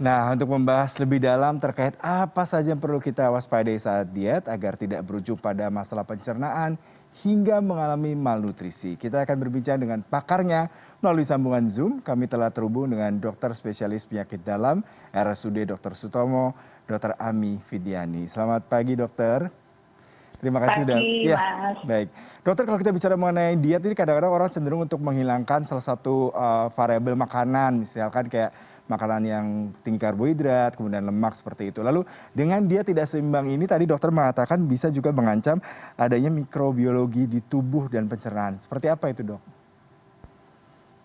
Nah, untuk membahas lebih dalam terkait apa saja yang perlu kita waspadai saat diet agar tidak berujung pada masalah pencernaan hingga mengalami malnutrisi. Kita akan berbincang dengan pakarnya melalui sambungan Zoom. Kami telah terhubung dengan dokter spesialis penyakit dalam RSUD Dr. Sutomo, Dr. Ami Fidiani. Selamat pagi, dokter. Terima kasih sudah. Pagi, Ya, Mas. baik. Dokter, kalau kita bicara mengenai diet ini kadang-kadang orang cenderung untuk menghilangkan salah satu variabel makanan, misalkan kayak makanan yang tinggi karbohidrat, kemudian lemak seperti itu. Lalu dengan diet tidak seimbang ini tadi dokter mengatakan bisa juga mengancam adanya mikrobiologi di tubuh dan pencernaan. Seperti apa itu, Dok?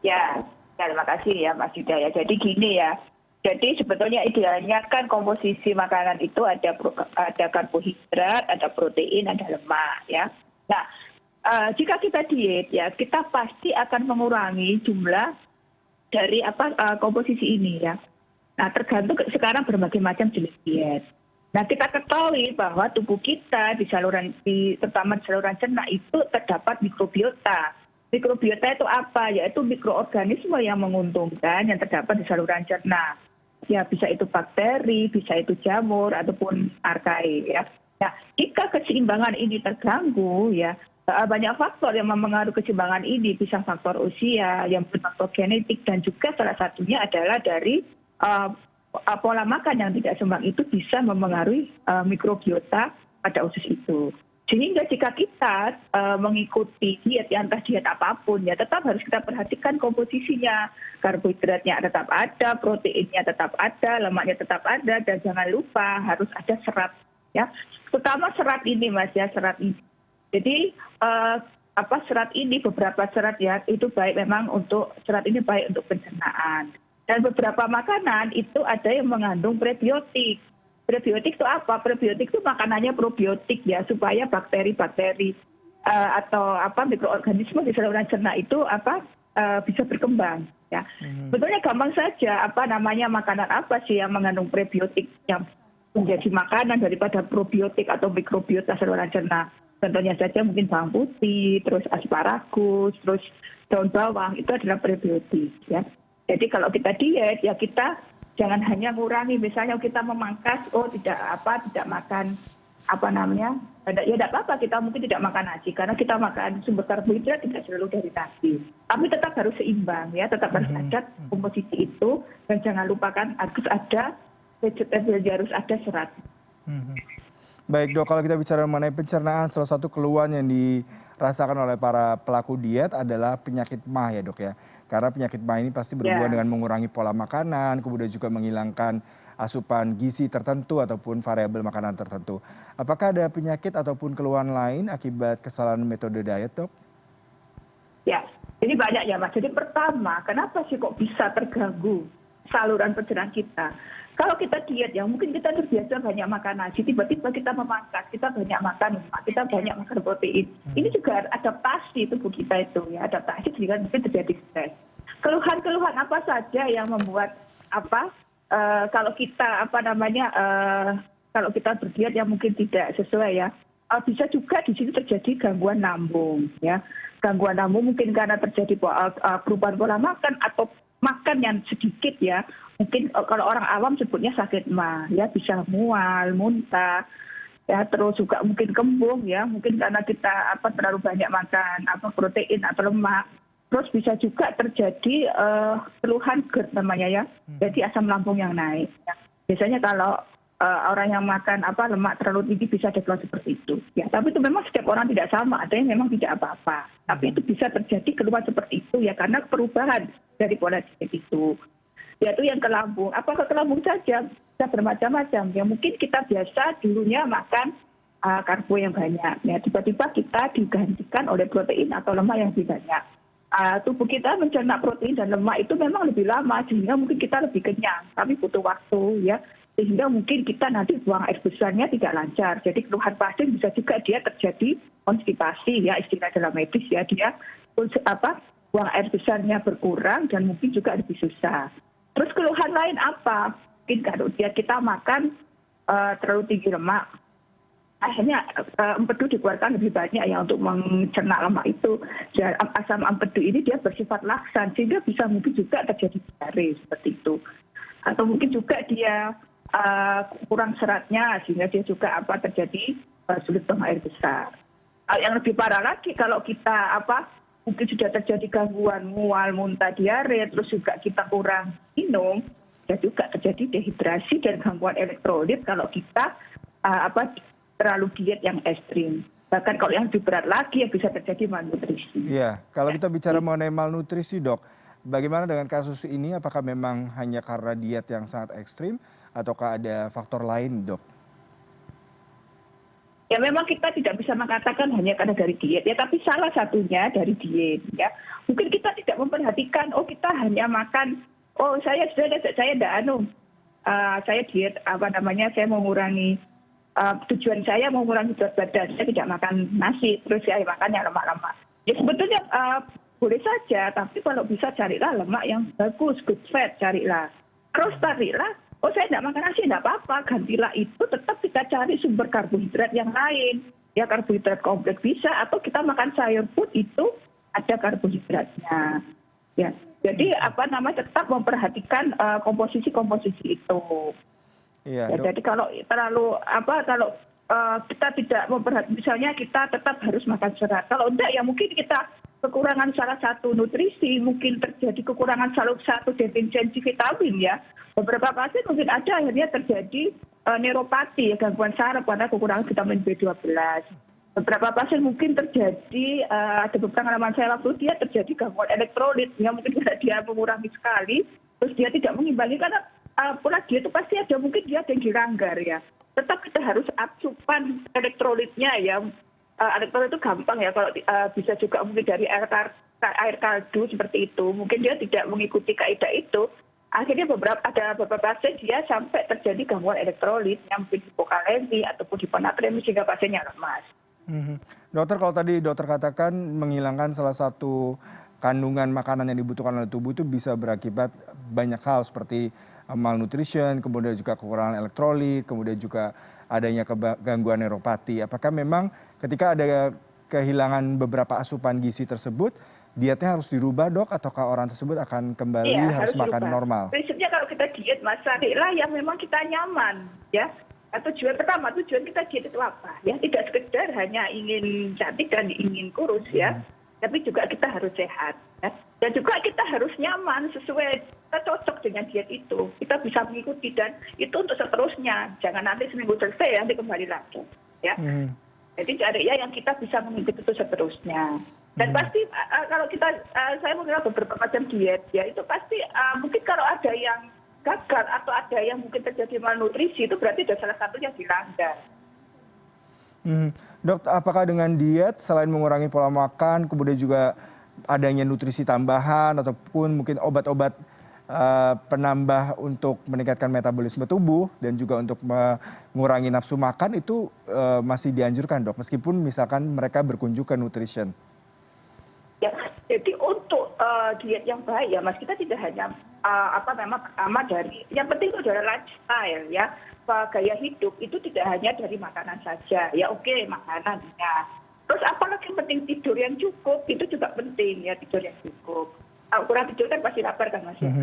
Ya, terima kasih ya Mas Yuda ya. Jadi gini ya, jadi sebetulnya idealnya kan komposisi makanan itu ada karbohidrat, ada protein, ada lemak ya. Nah, jika kita diet ya, kita pasti akan mengurangi jumlah dari komposisi ini ya. Nah, tergantung sekarang berbagai macam jenis diet. Nah, kita ketahui bahwa tubuh kita terutama di saluran cerna itu terdapat mikrobiota. Mikrobiota itu apa? Yaitu mikroorganisme yang menguntungkan yang terdapat di saluran cerna. Ya, bisa itu bakteri, bisa itu jamur ataupun archaea ya. Nah, jika keseimbangan ini terganggu ya, banyak faktor yang mempengaruhi keseimbangan ini, bisa faktor usia, yang faktor genetik, dan juga salah satunya adalah dari pola makan yang tidak seimbang itu bisa mempengaruhi mikrobiota pada usus itu. Sehingga jika kita mengikuti diet, ya entah diet apapun, ya tetap harus kita perhatikan komposisinya. Karbohidratnya tetap ada, proteinnya tetap ada, lemaknya tetap ada, dan jangan lupa harus ada serat. Ya, terutama serat ini, Mas, ya serat ini. Jadi serat ini, beberapa serat ya itu baik memang untuk serat ini baik untuk pencernaan. Dan beberapa makanan itu ada yang mengandung prebiotik. Prebiotik itu apa? Prebiotik itu makanannya probiotik ya, supaya bakteri-bakteri atau mikroorganisme di saluran cerna itu bisa berkembang ya. Sebetulnya gampang saja, makanan apa sih yang mengandung prebiotik yang menjadi makanan daripada probiotik atau mikrobiota saluran cerna. Contohnya saja mungkin bawang putih, terus asparagus, terus daun bawang, itu adalah prebiotik ya. Jadi kalau kita diet ya kita jangan hanya mengurangi, misalnya kita memangkas, tidak makan ya tidak apa-apa, kita mungkin tidak makan nasi karena kita makan sumber karbohidrat tidak selalu dari nasi. Tapi tetap harus seimbang ya, tetap harus ada komposisi itu, dan jangan lupakan harus ada vegetable, harus ada serat. Baik, Dok, kalau kita bicara mengenai pencernaan, salah satu keluhan yang dirasakan oleh para pelaku diet adalah penyakit MAH ya, Dok ya. Karena penyakit MAH ini pasti berhubungan dengan mengurangi pola makanan, kemudian juga menghilangkan asupan gizi tertentu ataupun variabel makanan tertentu. Apakah ada penyakit ataupun keluhan lain akibat kesalahan metode diet, Dok? Ya, ini banyak ya, Mas. Jadi pertama, kenapa sih kok bisa terganggu saluran pencernaan kita? Kalau kita diet ya, mungkin kita terbiasa banyak makan nasi, tiba-tiba kita memangkas, kita banyak makan lemak, kita banyak makan protein. Ini juga adaptasi tubuh kita itu ya, adaptasi sehingga mungkin terjadi stres. Keluhan-keluhan apa saja yang membuat kalau kita kalau kita berdiet yang mungkin tidak sesuai ya, bisa juga di sini terjadi gangguan lambung ya. Gangguan lambung mungkin karena terjadi perubahan pola makan atau makan yang sedikit ya. Mungkin kalau orang awam sebutnya sakit MAH ya, bisa mual, muntah ya, terus juga mungkin kembung ya, mungkin karena kita terlalu banyak makan protein atau lemak. Terus bisa juga terjadi keluhan GERD namanya ya, jadi asam lambung yang naik ya. Biasanya kalau orang yang makan lemak terlalu tinggi bisa ada keluhan seperti itu ya. Tapi itu memang setiap orang tidak sama, ada yang memang tidak apa-apa, tapi itu bisa terjadi keluhan seperti itu ya, karena perubahan dari pola diet itu. Yaitu yang ke lambung. Apakah ke lambung saja? Bisa bermacam-macam. Ya mungkin kita biasa dulunya makan karbo yang banyak. Ya tiba-tiba kita digantikan oleh protein atau lemak yang lebih banyak. Tubuh kita mencerna protein dan lemak itu memang lebih lama, sehingga mungkin kita lebih kenyang. Tapi butuh waktu ya. Sehingga mungkin kita nanti buang air besarnya tidak lancar. Jadi keluhan pasien bisa juga dia terjadi konstipasi ya, istilah dalam medis ya, dia buang air besarnya berkurang dan mungkin juga lebih susah. Terus keluhan lain apa? Mungkin kalau kita makan terlalu tinggi lemak, akhirnya empedu dikeluarkan lebih banyak ya untuk mencerna lemak itu. Dan asam empedu ini dia bersifat laksan, sehingga bisa mungkin juga terjadi diare seperti itu. atau mungkin juga dia kurang seratnya sehingga dia juga terjadi sulit buang air besar. Yang lebih parah lagi kalau kita mungkin sudah terjadi gangguan mual, muntah, diare, terus juga kita kurang minum, ya juga terjadi dehidrasi dan gangguan elektrolit kalau kita terlalu diet yang ekstrim. Bahkan kalau yang lebih berat lagi ya bisa terjadi malnutrisi. Iya, kalau kita bicara mengenai malnutrisi dok, bagaimana dengan kasus ini? Apakah memang hanya karena diet yang sangat ekstrim, ataukah ada faktor lain dok? Ya memang kita tidak bisa mengatakan hanya karena dari diet ya, tapi salah satunya dari diet ya. Mungkin kita tidak memperhatikan, kita hanya makan, saya diet saya mengurangi tujuan saya mengurangi berat badan, saya tidak makan nasi, terus saya makannya lemak-lemak. Ya sebetulnya boleh saja, tapi kalau bisa carilah lemak yang bagus, good fat, carilah. Terus carilah, saya tidak makan nasi, tidak apa-apa, gantilah itu, tetap kita cari sumber karbohidrat yang lain. Ya karbohidrat kompleks bisa, atau kita makan sayur food itu ada karbohidratnya. Ya, jadi tetap memperhatikan komposisi-komposisi itu. Iya, Ya, jadi kalau terlalu kalau kita tidak memperhatikan, misalnya kita tetap harus makan serat. Kalau enggak ya mungkin kita kekurangan salah satu nutrisi, mungkin terjadi kekurangan salah satu defisiensi vitamin ya. Beberapa pasien mungkin ada akhirnya terjadi neuropati, gangguan saraf karena kekurangan vitamin B12. Beberapa pasien mungkin terjadi, ada beberapa pengalaman saya waktu dia terjadi gangguan elektrolit, ya mungkin karena dia mengurangi sekali, terus dia tidak mengimbangi karena pola diet itu pasti ada, mungkin dia ada yang dilanggar ya. Tetap kita harus asupan elektrolitnya ya. Elektrolit itu gampang ya, kalau bisa juga mungkin dari air kaldu seperti itu. Mungkin dia tidak mengikuti kaidah itu. Akhirnya ada beberapa pasien dia sampai terjadi gangguan elektrolit yang mungkin hipokalemi ataupun hiponatremi sehingga pasiennya lemas. Dokter, kalau tadi dokter katakan menghilangkan salah satu kandungan makanan yang dibutuhkan oleh tubuh itu bisa berakibat banyak hal seperti malnutrition, kemudian juga kekurangan elektrolit, kemudian juga adanya gangguan neuropati. Apakah memang ketika ada kehilangan beberapa asupan gizi tersebut, dietnya harus dirubah dok, ataukah orang tersebut akan kembali harus makan normal? Prinsipnya kalau kita diet carilah yang memang kita nyaman ya. Tujuan kita diet itu apa ya? Tidak sekedar hanya ingin cantik dan ingin kurus ya. Tapi juga kita harus sehat ya. Dan juga kita harus nyaman sesuai, kita cocok dengan diet itu, kita bisa mengikuti dan itu untuk seterusnya, jangan nanti seminggu selesai nanti kembali lagi ya. Jadi cari ya yang kita bisa mengikuti itu seterusnya. Dan pasti kalau kita saya mengenal beberapa macam diet ya, itu pasti mungkin kalau ada yang gagal atau ada yang mungkin terjadi malnutrisi, itu berarti ada salah satu yang dilanggar. Dok, apakah dengan diet selain mengurangi pola makan, kemudian juga adanya nutrisi tambahan ataupun mungkin obat-obat penambah untuk meningkatkan metabolisme tubuh dan juga untuk mengurangi nafsu makan itu masih dianjurkan dok, meskipun misalkan mereka berkunjung ke nutrition? Ya, jadi untuk diet yang baik ya Mas, kita tidak hanya memang pertama dari yang penting itu adalah lifestyle ya. Gaya hidup itu tidak hanya dari makanan saja ya, makanan ya. Terus apalagi yang penting tidur yang cukup, itu juga penting ya, tidur yang cukup. Kurang tidur kan pasti lapar kan Mas ya.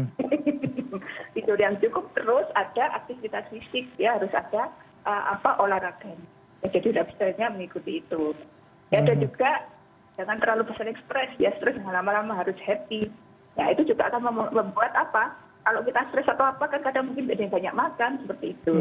Tidur yang cukup, terus ada aktivitas fisik ya, harus ada olahraga. Ya, jadi udah bisanya mengikuti itu. Ya, dan juga jangan terlalu sering stres ya, stres lama-lama harus happy. Ya itu juga akan membuat kalau kita stres atau kan kadang mungkin ada yang banyak makan seperti itu.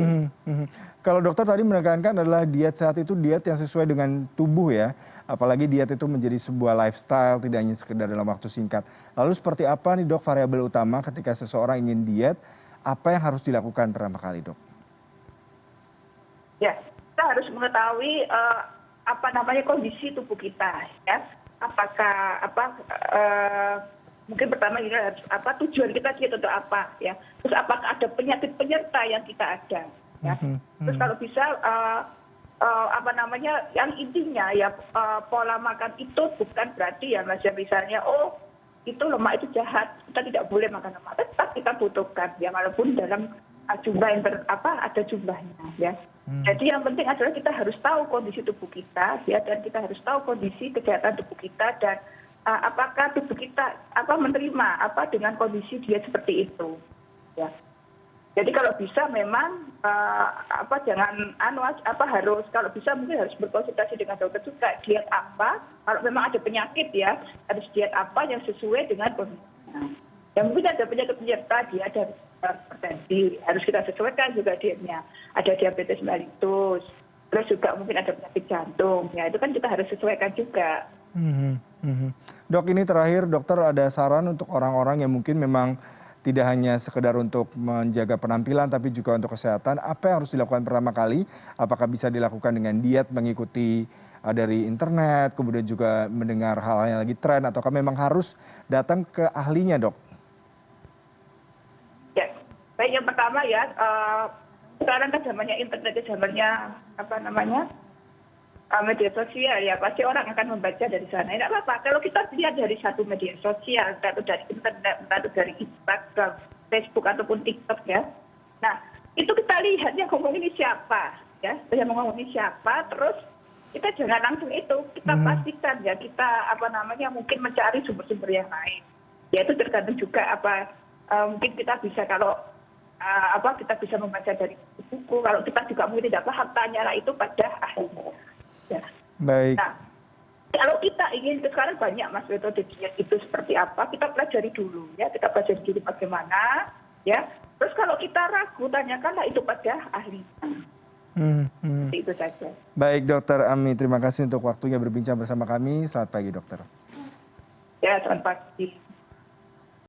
Kalau dokter tadi menekankan adalah diet sehat itu diet yang sesuai dengan tubuh ya, apalagi diet itu menjadi sebuah lifestyle, tidak hanya sekedar dalam waktu singkat. Lalu seperti apa nih dok variabel utama ketika seseorang ingin diet, apa yang harus dilakukan pertama kali dok? Ya, kita harus mengetahui kondisi tubuh kita ya. Apakah mungkin pertama kita harus tujuan kita diet untuk apa ya. Terus apakah ada penyakit penyerta yang kita ada ya. Terus kalau bisa yang intinya ya pola makan itu bukan berarti ya Mas ya, misalnya itu lemak itu jahat, kita tidak boleh makan lemak, tetap kita butuhkan ya, walaupun dalam jumlah yang ada jumlahnya ya. Jadi yang penting adalah kita harus tahu kondisi tubuh kita ya, dan kita harus tahu kondisi kesehatan tubuh kita dan apakah tubuh kita menerima dengan kondisi dia seperti itu ya. Jadi kalau bisa memang jangan harus kalau bisa mungkin harus berkonsultasi dengan dokter juga diet apa kalau memang ada penyakit ya harus diet apa yang sesuai dengan kondisinya. Ya mungkin ada penyakit penyerta dia ada hipertensi harus kita sesuaikan juga dietnya. Ada diabetes mellitus, terus juga mungkin ada penyakit jantung. Ya itu kan kita harus sesuaikan juga. Dok, ini terakhir dokter ada saran untuk orang-orang yang mungkin memang tidak hanya sekedar untuk menjaga penampilan tapi juga untuk kesehatan, apa yang harus dilakukan pertama kali? Apakah bisa dilakukan dengan diet mengikuti dari internet, kemudian juga mendengar hal-hal yang lagi tren, ataukah memang harus datang ke ahlinya, Dok? Ya, baik yang pertama ya, sekarang kan zamannya internet, zamannya media sosial ya, pasti orang akan membaca dari sana. Tidak apa-apa, kalau kita lihat dari satu media sosial, atau dari internet, atau dari Instagram, Facebook, ataupun TikTok ya. Nah, itu kita lihat yang ngomong ini siapa, ya. Yang ngomong ini siapa, terus kita jangan langsung itu, kita pastikan ya, kita mungkin mencari sumber-sumber yang lain. Ya itu tergantung juga mungkin kita bisa kalau kita bisa membaca dari buku, kalau kita juga mungkin tidak paham, tanyalah itu pada ahlinya. Ya. Baik. Nah, kalau kita ingin sekarang banyak Mas metode diet itu seperti apa, kita pelajari dulu ya, kita pelajari dulu bagaimana ya. Terus kalau kita ragu, tanyakanlah itu pada ahli. Itu saja. Baik, Dokter Ami, terima kasih untuk waktunya berbincang bersama kami. Selamat pagi, Dokter. Ya, selamat pagi.